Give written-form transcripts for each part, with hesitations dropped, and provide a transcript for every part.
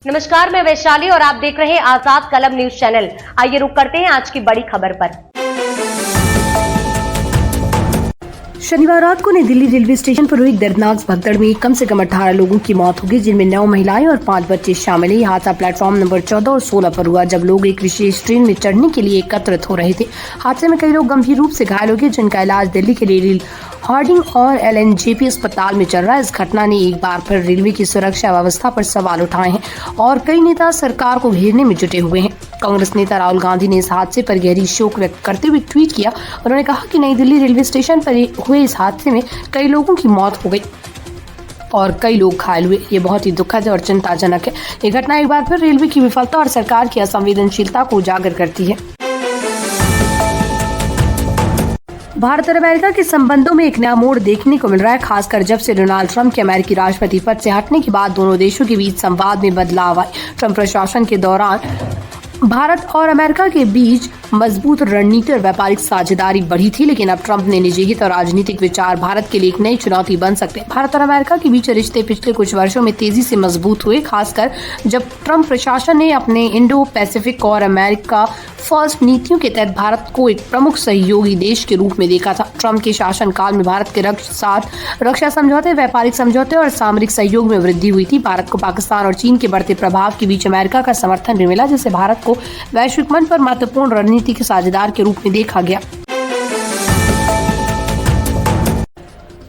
नमस्कार, मैं वैशाली और आप देख रहे हैं आजाद कलम न्यूज चैनल। आइए रुक करते हैं आज की बड़ी खबर पर। शनिवार रात को नई दिल्ली रेलवे स्टेशन पर हुई एक दर्दनाक भगदड़ में कम से कम 18 लोगों की मौत हो गई, जिनमें 9 महिलाएं और 5 बच्चे शामिल हैं। ये हादसा प्लेटफॉर्म नंबर 14 और 16 पर हुआ, जब लोग एक विशेष ट्रेन में चढ़ने के लिए एकत्रित हो रहे थे। हादसे में कई लोग गंभीर रूप से घायल हो गए, जिनका इलाज दिल्ली के लिए हार्डिंग और LNJP अस्पताल में चल रहा है। इस घटना ने एक बार फिर रेलवे की सुरक्षा व्यवस्था पर सवाल उठाए हैं और कई नेता सरकार को घेरने में जुटे हुए हैं। कांग्रेस नेता राहुल गांधी ने इस हादसे पर गहरी शोक व्यक्त करते हुए ट्वीट किया। उन्होंने कहा कि नई दिल्ली रेलवे स्टेशन पर हुए इस हादसे में कई लोगों की मौत हो गई और कई लोग घायल हुए। ये बहुत ही दुखद और चिंताजनक है। ये घटना एक बार फिर रेलवे की विफलता और सरकार की असंवेदनशीलता को उजागर करती है। भारत और अमेरिका के संबंधों में एक नया मोड़ देखने को मिल रहा है, खासकर जब से डोनाल्ड ट्रंप के अमेरिकी राष्ट्रपति पद से हटने के बाद दोनों देशों के बीच संवाद में बदलाव आए। ट्रंप प्रशासन के दौरान भारत और अमेरिका के बीच मजबूत रणनीति और व्यापारिक साझेदारी बढ़ी थी, लेकिन अब ट्रंप ने निजी हित और राजनीतिक विचार भारत के लिए एक नई चुनौती बन सकते हैं। भारत और अमेरिका के बीच रिश्ते पिछले कुछ वर्षों में तेजी से मजबूत हुए, खासकर जब ट्रंप प्रशासन ने अपने इंडो पैसिफिक और अमेरिका फर्स्ट नीतियों के तहत भारत को एक प्रमुख सहयोगी देश के रूप में देखा था। ट्रंप के शासनकाल में भारत के रक्षा समझौते, व्यापारिक समझौते और सामरिक सहयोग में वृद्धि हुई थी। भारत को पाकिस्तान और चीन के बढ़ते प्रभाव के बीच अमेरिका का समर्थन भी मिला, जिससे भारत को वैश्विक मंच पर महत्वपूर्ण रणनीति के साझेदार के रूप में देखा गया।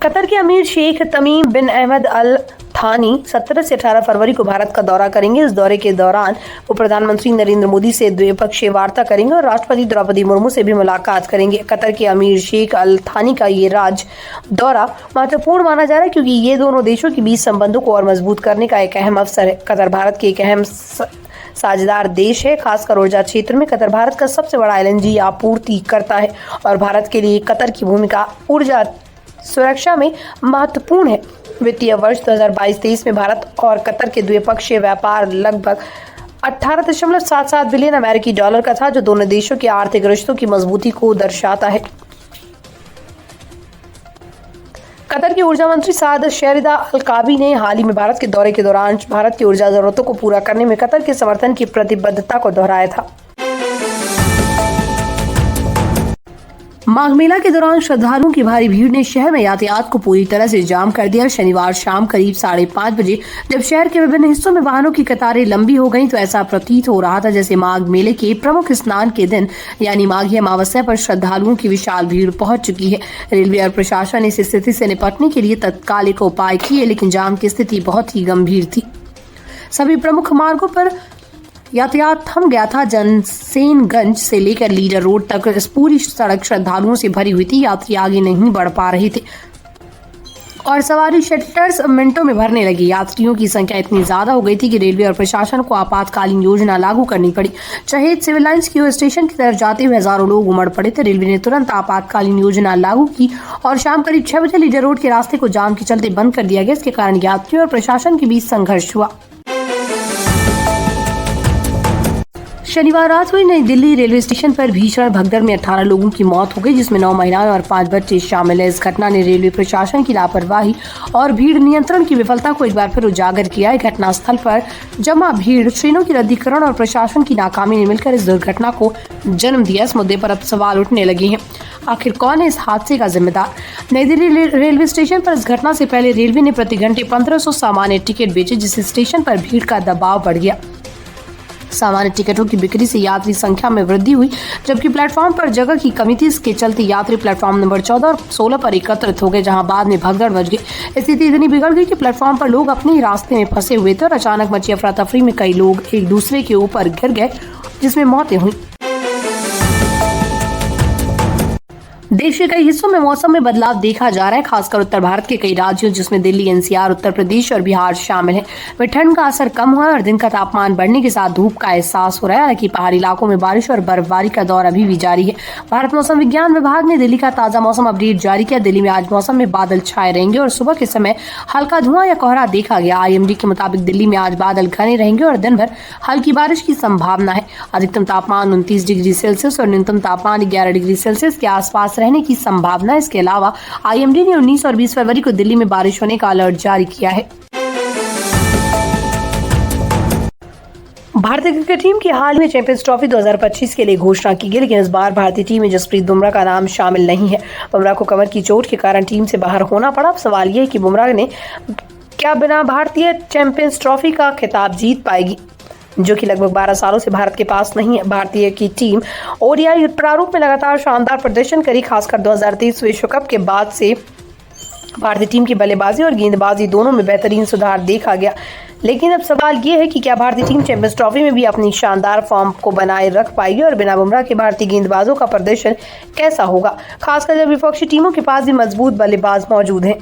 कतर के अमीर शेख तमीम बिन अहमद अल थानी 17 से 18 फरवरी को भारत का दौरा करेंगे। इस दौरे के दौरान वो प्रधानमंत्री नरेंद्र मोदी से द्विपक्षीय वार्ता करेंगे और राष्ट्रपति द्रौपदी मुर्मू से भी मुलाकात करेंगे। कतर के अमीर शेख अल थानी का ये दौरा महत्वपूर्ण माना जा रहा है, क्योंकि ये दोनों देशों के बीच संबंधों को और मजबूत करने का एक अहम अवसर है। कतर भारत के एक अहम साझेदार देश है, खासकर ऊर्जा क्षेत्र में। कतर भारत का सबसे बड़ा LNG आपूर्ति करता है और भारत के लिए कतर की भूमिका ऊर्जा सुरक्षा में महत्वपूर्ण है। वित्तीय वर्ष 2022-23 में भारत और कतर के द्विपक्षीय व्यापार लगभग 18.77 बिलियन अमेरिकी डॉलर का था, जो दोनों देशों के आर्थिक रिश्तों की मजबूती को दर्शाता है। कतर के ऊर्जा मंत्री साद शेरिदा अल काबी ने हाल ही में भारत के दौरे के दौरान भारत की ऊर्जा जरूरतों को पूरा करने में कतर के समर्थन की प्रतिबद्धता को दोहराया था। माघ मेला के दौरान श्रद्धालुओं की भारी भीड़ ने शहर में यातायात को पूरी तरह से जाम कर दिया। शनिवार शाम करीब 5:30 बजे जब शहर के विभिन्न हिस्सों में वाहनों की कतारें लंबी हो गईं, तो ऐसा प्रतीत हो रहा था जैसे माघ मेले के प्रमुख स्नान के दिन यानी माघी अमावस्या पर श्रद्धालुओं की विशाल भीड़ पहुंच चुकी है। रेलवे और प्रशासन ने इस स्थिति से निपटने के लिए तत्कालिक उपाय किए, लेकिन जाम की स्थिति बहुत ही गंभीर थी। सभी प्रमुख मार्गों पर यातायात थम गया था। जनसेनगंज से लेकर लीडर रोड तक इस पूरी सड़क श्रद्धालुओं से भरी हुई थी। यात्री आगे नहीं बढ़ पा रहे थे और सवारी शटर्स मिनटों में भरने लगी। यात्रियों की संख्या इतनी ज्यादा हो गई थी कि रेलवे और प्रशासन को आपातकालीन योजना लागू करनी पड़ी। शहीद सिविल लाइंस की ओर स्टेशन की तरफ जाते हुए हजारों लोग उमड़ पड़े थे। रेलवे ने तुरंत आपातकालीन योजना लागू की और शाम करीब 6 बजे लीडर रोड के रास्ते को जाम के चलते बंद कर दिया गया। इसके कारण यात्रियों और प्रशासन के बीच संघर्ष हुआ। शनिवार रात हुई नई दिल्ली रेलवे स्टेशन पर भीषण भगदड़ में 18 लोगों की मौत हो गई, जिसमें 9 महिलाएं और 5 बच्चे शामिल हैं। इस घटना ने रेलवे प्रशासन की लापरवाही और भीड़ नियंत्रण की विफलता को एक बार फिर उजागर किया है। घटना स्थल पर जमा भीड़, ट्रेनों की रद्दीकरण और प्रशासन की नाकामी ने मिलकर इस दुर्घटना को जन्म दिया। इस मुद्दे पर अब सवाल उठने लगे हैं, आखिर कौन है इस हादसे का जिम्मेदार। नई दिल्ली रेलवे स्टेशन पर इस घटना से पहले रेलवे ने प्रति घंटे 1500 सामान्य टिकट बेचे, जिससे स्टेशन पर भीड़ का दबाव बढ़ गया। सामान्य टिकटों की बिक्री से यात्री संख्या में वृद्धि हुई, जबकि प्लेटफॉर्म पर जगह की कमी थी। इसके चलते यात्री प्लेटफॉर्म नंबर 14 और 16 पर एकत्रित हो गए, जहां बाद में भगदड़ मच गई। स्थिति इतनी बिगड़ गई कि प्लेटफॉर्म पर लोग अपने ही रास्ते में फंसे हुए थे और अचानक मची अफरा तफरी में कई लोग एक दूसरे के ऊपर गिर गए, जिसमें मौतें हुई। देश के कई हिस्सों में मौसम में बदलाव देखा जा रहा है, खासकर उत्तर भारत के कई राज्यों जिसमें दिल्ली, NCR, उत्तर प्रदेश और बिहार शामिल हैं। वह ठंड का असर कम हुआ है और दिन का तापमान बढ़ने के साथ धूप का एहसास हो रहा है। हालांकि पहाड़ी इलाकों में बारिश और बर्फबारी का दौर अभी भी जारी है। भारत मौसम विज्ञान विभाग ने दिल्ली का ताजा मौसम अपडेट जारी किया। दिल्ली में आज मौसम में बादल छाए रहेंगे और सुबह के समय हल्का धुआं या कोहरा देखा गया। IMD के मुताबिक दिल्ली में आज बादल घने रहेंगे और दिन भर हल्की बारिश की संभावना है। अधिकतम तापमान 29 डिग्री सेल्सियस और न्यूनतम तापमान 11 डिग्री सेल्सियस के आसपास रहने की संभावना। इसके अलावा IMD ने 19 और 20 फरवरी को दिल्ली में बारिश होने का अलर्ट जारी किया है। भारतीय क्रिकेट टीम की हाल में चैंपियंस ट्रॉफी 2025 के लिए घोषणा की गई, लेकिन इस बार भारतीय टीम में जसप्रीत बुमराह का नाम शामिल नहीं है। बुमराह को कमर की चोट के कारण टीम से बाहर होना पड़ा। अब सवाल यह है कि बुमराह ने क्या बिना भारतीय चैंपियंस ट्रॉफी का खिताब जीत पाएगी, जो कि लगभग 12 सालों से भारत के पास नहीं है। भारतीय की टीम ओडीआई प्रारूप में लगातार शानदार प्रदर्शन करी। खासकर 2023 विश्व कप के बाद से भारतीय टीम की बल्लेबाजी और गेंदबाजी दोनों में बेहतरीन सुधार देखा गया, लेकिन अब सवाल ये है कि क्या भारतीय टीम चैंपियंस ट्रॉफी में भी अपनी शानदार फॉर्म को बनाए रख पाएगी और बिना बुमराह के भारतीय गेंदबाजों का प्रदर्शन कैसा होगा, खासकर जब विपक्षी टीमों के पास भी मजबूत बल्लेबाज मौजूद हैं।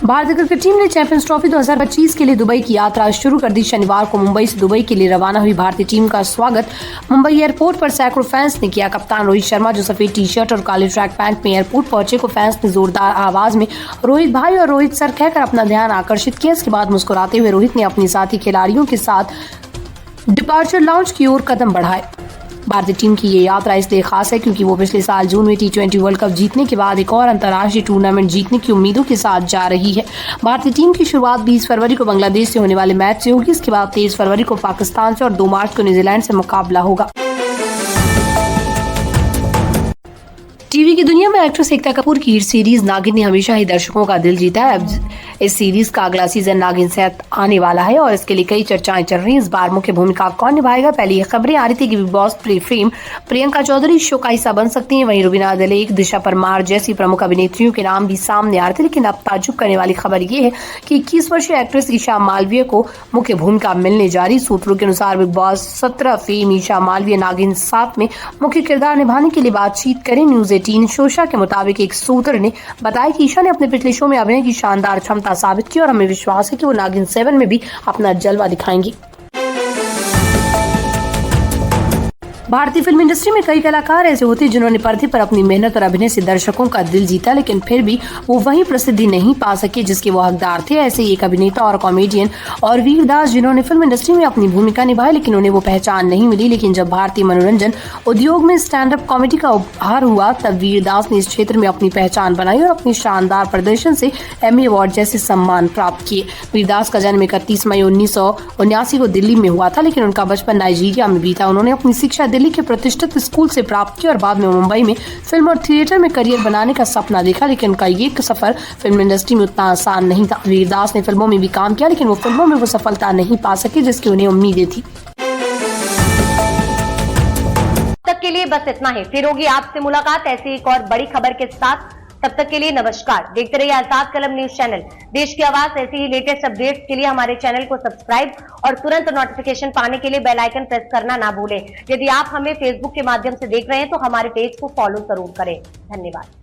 भारतीय क्रिकेट टीम ने चैंपियंस ट्रॉफी 2025 के लिए दुबई की यात्रा शुरू कर दी। शनिवार को मुंबई से दुबई के लिए रवाना हुई भारतीय टीम का स्वागत मुंबई एयरपोर्ट पर सैकड़ों फैंस ने किया। कप्तान रोहित शर्मा जो सफेद टी शर्ट और काले ट्रैक पैंट में एयरपोर्ट पहुंचे को फैंस ने जोरदार आवाज में रोहित भाई और रोहित सर कहकर अपना ध्यान आकर्षित किया। इसके बाद मुस्कुराते हुए रोहित ने अपने साथी खिलाड़ियों के साथ डिपार्चर लाउंज की ओर कदम बढ़ाए। भारतीय टीम की ये यात्रा इसलिए खास है क्योंकि वो पिछले साल जून में T20 वर्ल्ड कप जीतने के बाद एक और अंतर्राष्ट्रीय टूर्नामेंट जीतने की उम्मीदों के साथ जा रही है। भारतीय टीम की शुरुआत 20 फरवरी को बांग्लादेश से होने वाले मैच से होगी। इसके बाद 23 फरवरी को पाकिस्तान से और 2 मार्च को न्यूजीलैंड से मुकाबला होगा। टीवी की दुनिया में एक्ट्रेस एकता कपूर की हिट सीरीज नागिन ने हमेशा ही दर्शकों का दिल जीता है। अब इस सीरीज का अगला सीजन नागिन 7 आने वाला है और इसके लिए कई चर्चाएं चल रही हैं। इस बार मुख्य भूमिका कौन निभाएगा? पहले ये खबरें आ रही थी कि Bigg Boss fame Priyanka Chaudhary show का हिस्सा बन सकती हैं। वहीं रुबीना दिलेख, दिशा परमार जैसी प्रमुख अभिनेत्रियों के नाम भी सामने आ रहे थे, लेकिन अब ताज्जुब करने वाली खबर ये है कि 21 वर्षीय एक्ट्रेस ईशा मालवीय को मुख्य भूमिका मिलने जा रही। सूत्रों के अनुसार Bigg Boss 17 fame Isha Malviya Naagin 7 में मुख्य किरदार निभाने के लिए बातचीत करें। न्यूज 18 शोशा के मुताबिक एक सूत्र ने बताया कि ईशा ने अपने पिछले शो में अभिनय की शानदार क्षमता साबित की और हमें विश्वास है कि वो नागिन 7 में भी अपना जलवा दिखाएंगी। भारतीय फिल्म इंडस्ट्री में कई कलाकार ऐसे होते हैं जिन्होंने पर्दे पर अपनी मेहनत और अभिनय से दर्शकों का दिल जीता, लेकिन फिर भी वो वही प्रसिद्धि नहीं पा सके जिसके वो हकदार थे। ऐसे ही एक अभिनेता और कॉमेडियन और वीर दास जिन्होंने फिल्म इंडस्ट्री में अपनी भूमिका निभाई, लेकिन उन्हें वो पहचान नहीं मिली। लेकिन जब भारतीय मनोरंजन उद्योग में स्टैंड अप कॉमेडी का उपहार हुआ, तब वीर दास ने इस क्षेत्र में अपनी पहचान बनाई और अपनी शानदार प्रदर्शन से एमी अवार्ड जैसे सम्मान प्राप्त किए। वीर दास का जन्म 31 मई 1979 को दिल्ली में हुआ था, लेकिन उनका बचपन नाइजीरिया में बीता। उन्होंने अपनी शिक्षा दिल्ली के प्रतिष्ठित स्कूल से प्राप्त की और बाद में मुंबई में फिल्म और थिएटर में करियर बनाने का सपना देखा, लेकिन उनका ये सफर फिल्म इंडस्ट्री में उतना आसान नहीं था। वीर दास ने फिल्मों में भी काम किया, लेकिन वो फिल्मों में वो सफलता नहीं पा सके जिसकी उन्हें उम्मीदें थी। तब तक के लिए बस इतना ही। फिर होगी आपसे मुलाकात ऐसी एक और बड़ी खबर के साथ। तब तक के लिए नमस्कार। देखते रहिए आजाद कलम न्यूज चैनल, देश की आवाज। ऐसी ही लेटेस्ट अपडेट्स के लिए हमारे चैनल को सब्सक्राइब और तुरंत नोटिफिकेशन पाने के लिए बेल आइकन प्रेस करना ना भूलें। यदि आप हमें फेसबुक के माध्यम से देख रहे हैं तो हमारे पेज को फॉलो जरूर करें। धन्यवाद।